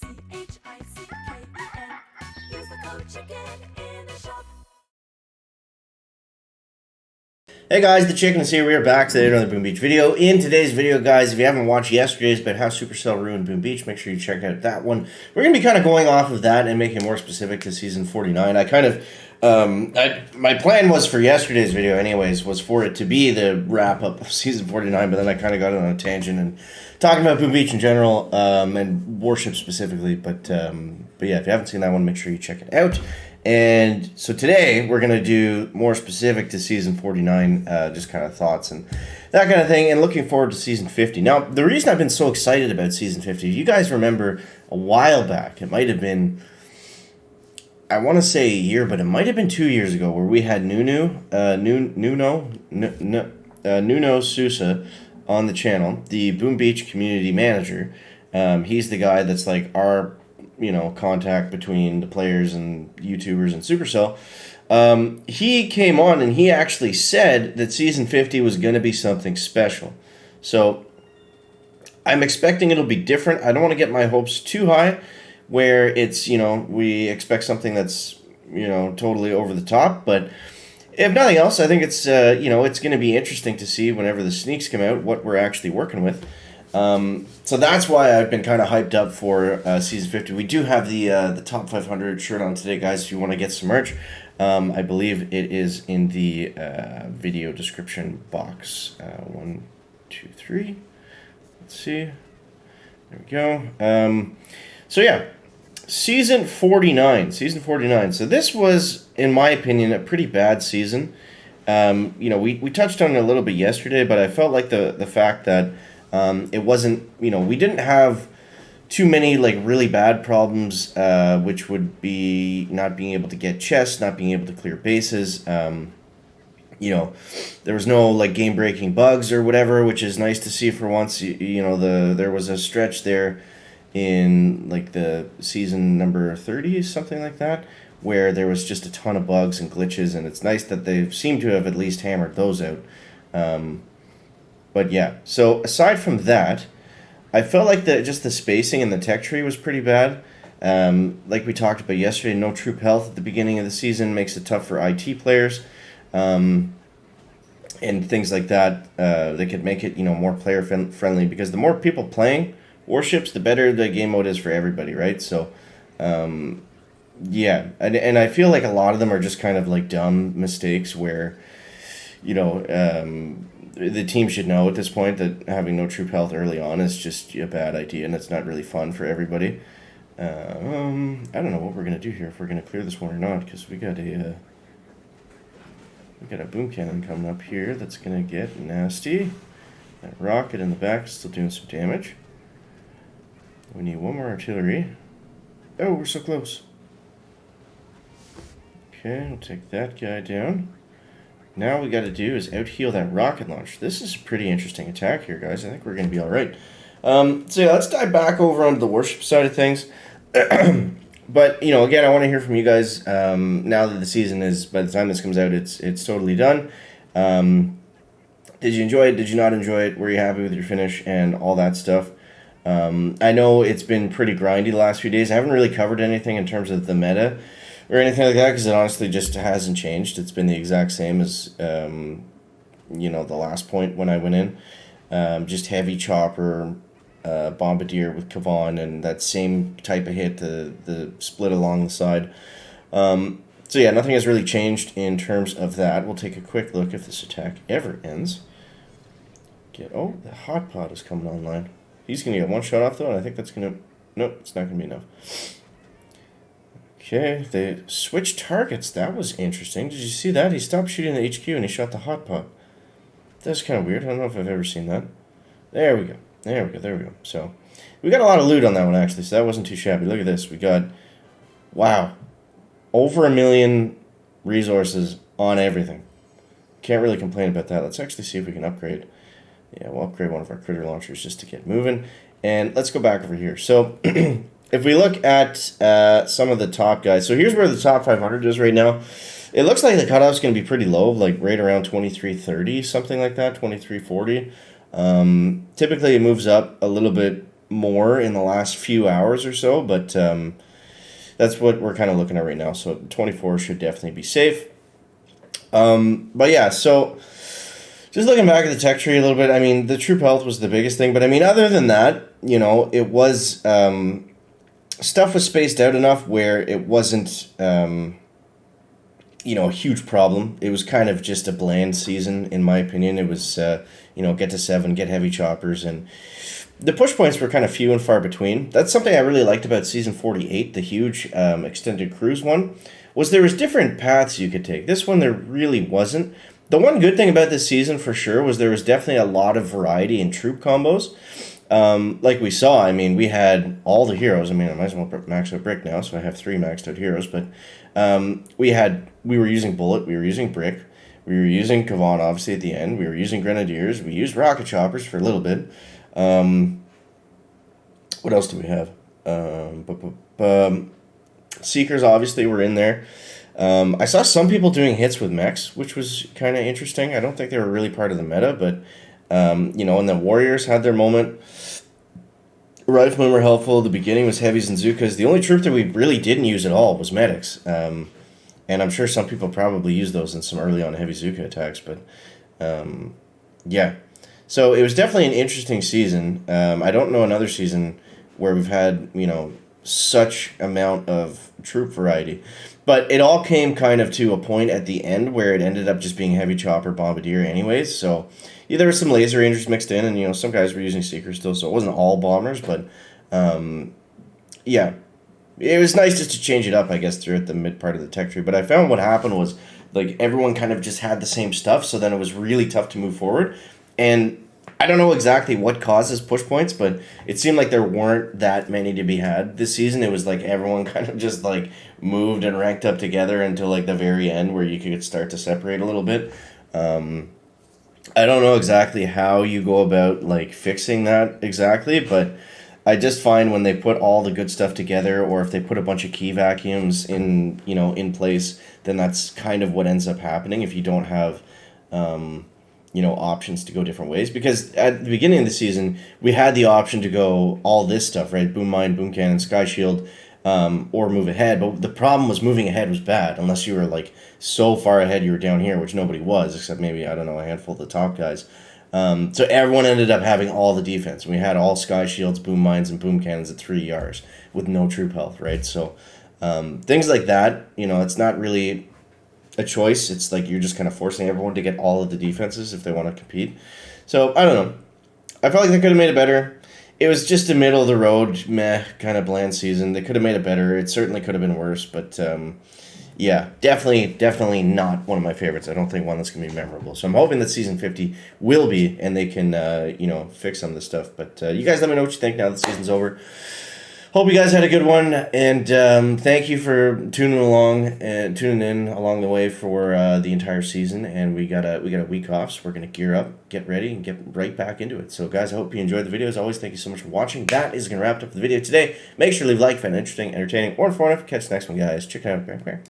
Use the code CHICKEN in the shop. Hey guys, the Chicken is here. We are back today with another Boom Beach video. In today's video, guys, if you haven't watched yesterday's about how Supercell ruined Boom Beach, make sure you check out that one. We're going to be kind of going off of that and making it more specific to Season 49. My plan was for yesterday's video anyways, was for it to be the wrap-up of Season 49, but then I kind of got on a tangent and talking about Boom Beach in general, and Warships specifically. But yeah, if you haven't seen that one, make sure you check it out. And so today we're going to do more specific to Season 49, just kind of thoughts and that kind of thing, and looking forward to Season 50. Now, the reason I've been so excited about Season 50, you guys remember a while back, it might have been, I want to say a year, but it might have been 2 years ago, where we had Nuno Sousa on the channel, the Boom Beach community manager. He's the guy that's like our contact between the players and YouTubers and Supercell. He came on and he actually said that Season 50 was going to be something special. So I'm expecting it'll be different. I don't want to get my hopes too high where it's, we expect something that's, totally over the top. But if nothing else, I think it's, it's going to be interesting to see whenever the sneaks come out what we're actually working with. So that's why I've been kind of hyped up for Season 50. We do have the Top 500 shirt on today, guys, if you want to get some merch. I believe it is in the video description box. 1, 2, 3. Let's see. There we go. So yeah, Season 49. Season 49. So this was, in my opinion, a pretty bad season. We touched on it a little bit yesterday, but I felt like the fact that it wasn't, we didn't have too many like really bad problems, which would be not being able to get chests, not being able to clear bases. There was no like game breaking bugs or whatever, which is nice to see for once. There was a stretch there in like the season number 30, something like that, where there was just a ton of bugs and glitches, and it's nice that they seem to have at least hammered those out. But yeah, so aside from that, I felt like just the spacing in the tech tree was pretty bad. Like we talked about yesterday, no troop health at the beginning of the season makes it tough for IT players, and things like that. They could make it more player friendly, because the more people playing Warships, the better the game mode is for everybody, right? So yeah, and I feel like a lot of them are just kind of like dumb mistakes where the team should know at this point that having no troop health early on is just a bad idea, and it's not really fun for everybody. I don't know what we're gonna do here, if we're gonna clear this one or not, because we got a boom cannon coming up here that's gonna get nasty. That rocket in the back is still doing some damage. We need one more artillery. Oh, we're so close. Okay, we'll take that guy down. Now we got to do is out-heal that rocket launch. This is a pretty interesting attack here, guys. I think we're going to be all right. So yeah, let's dive back over onto the warship side of things. But, again, I want to hear from you guys now that the season is, by the time this comes out, it's totally done. Did you enjoy it? Did you not enjoy it? Were you happy with your finish and all that stuff? I know it's been pretty grindy the last few days. I haven't really covered anything in terms of the meta or anything like that, because it honestly just hasn't changed. It's been the exact same as, the last point when I went in. Just heavy chopper, bombardier with Kavan, and that same type of hit, the split along the side. So yeah, nothing has really changed in terms of that. We'll take a quick look if this attack ever ends. Oh, the hot pot is coming online. He's going to get one shot off, though, and I think that's going to... Nope, it's not going to be enough. Okay, they switched targets. That was interesting. Did you see that? He stopped shooting the HQ and he shot the hot pot. That's kind of weird. I don't know if I've ever seen that. There we go. There we go. So, we got a lot of loot on that one, actually, so that wasn't too shabby. Look at this. We got, wow, over 1 million resources on everything. Can't really complain about that. Let's actually see if we can upgrade. Yeah, we'll upgrade one of our critter launchers just to get moving. And let's go back over here. So, if we look at some of the top guys, so here's where the top 500 is right now. It looks like the cutoff's going to be pretty low, like right around 2330, something like that, 2340. Typically, it moves up a little bit more in the last few hours or so, but that's what we're kind of looking at right now. So 24 should definitely be safe. But yeah, so just looking back at the tech tree a little bit, I mean, the troop health was the biggest thing, but I mean, other than that, you know, it was stuff was spaced out enough where it wasn't you know, a huge problem. It was kind of just a bland season, in my opinion. It was, you know, get to 7, get heavy choppers, and the push points were kind of few and far between. That's something I really liked about Season 48, the huge extended cruise one, was there was different paths you could take. This one, there really wasn't. The one good thing about this season, for sure, was there was definitely a lot of variety in troop combos. Like we saw, I mean, we had all the heroes. I mean, I might as well max out Brick now, so I have 3 maxed out heroes. But we were using Bullet, we were using Brick, we were using Kavan, obviously, at the end. We were using Grenadiers, we used Rocket Choppers for a little bit. What else do we have? Seekers, obviously, were in there. I saw some people doing hits with mechs, which was kind of interesting. I don't think they were really part of the meta, but you know, and the Warriors had their moment. Riflemen were helpful. The beginning was heavies and Zookas. The only troop that we really didn't use at all was medics. And I'm sure some people probably used those in some early on heavy Zooka attacks, but yeah. So it was definitely an interesting season. I don't know another season where we've had, you know, such amount of troop variety. But it all came kind of to a point at the end where it ended up just being heavy chopper bombardier anyways. So yeah, there were some laser rangers mixed in, and you know, some guys were using seekers still, so it wasn't all bombers, but yeah. It was nice just to change it up, I guess, throughout the mid part of the tech tree. But I found what happened was, like, everyone kind of just had the same stuff, so then it was really tough to move forward. And I don't know exactly what causes push points, but it seemed like there weren't that many to be had this season. It was like everyone kind of just, like, moved and ranked up together until, like, the very end where you could start to separate a little bit. I don't know exactly how you go about, like, fixing that exactly, but I just find when they put all the good stuff together, or if they put a bunch of key vacuums in, you know, in place, then that's kind of what ends up happening if you don't have, you know, options to go different ways. Because at the beginning of the season, we had the option to go all this stuff, right? Boom Mine, Boom Cannon, Sky Shield, or move ahead. But the problem was moving ahead was bad, unless you were, like, so far ahead you were down here, which nobody was, except maybe, I don't know, a handful of the top guys. So everyone ended up having all the defense. We had all Sky Shields, Boom Mines, and Boom Cannons at 3 ERs with no troop health, right? So things like that, you know, it's not really a choice. It's like you're just kind of forcing everyone to get all of the defenses if they want to compete. So, I don't know. I felt like they could have made it better. It was just a middle of the road, meh, kind of bland season. They could have made it better. It certainly could have been worse, but yeah, definitely not one of my favorites. I don't think one that's going to be memorable. So I'm hoping that Season 50 will be, and they can, you know, fix some of this stuff. But you guys let me know what you think now that the season's over. Hope you guys had a good one, and thank you for tuning in along the way for the entire season. And we got a week off, so we're gonna gear up, get ready, and get right back into it. So, guys, I hope you enjoyed the video. As always, thank you so much for watching. That is gonna wrap up the video today. Make sure to leave a like, find it interesting, entertaining, or informative. Catch the next one, guys. Check it out.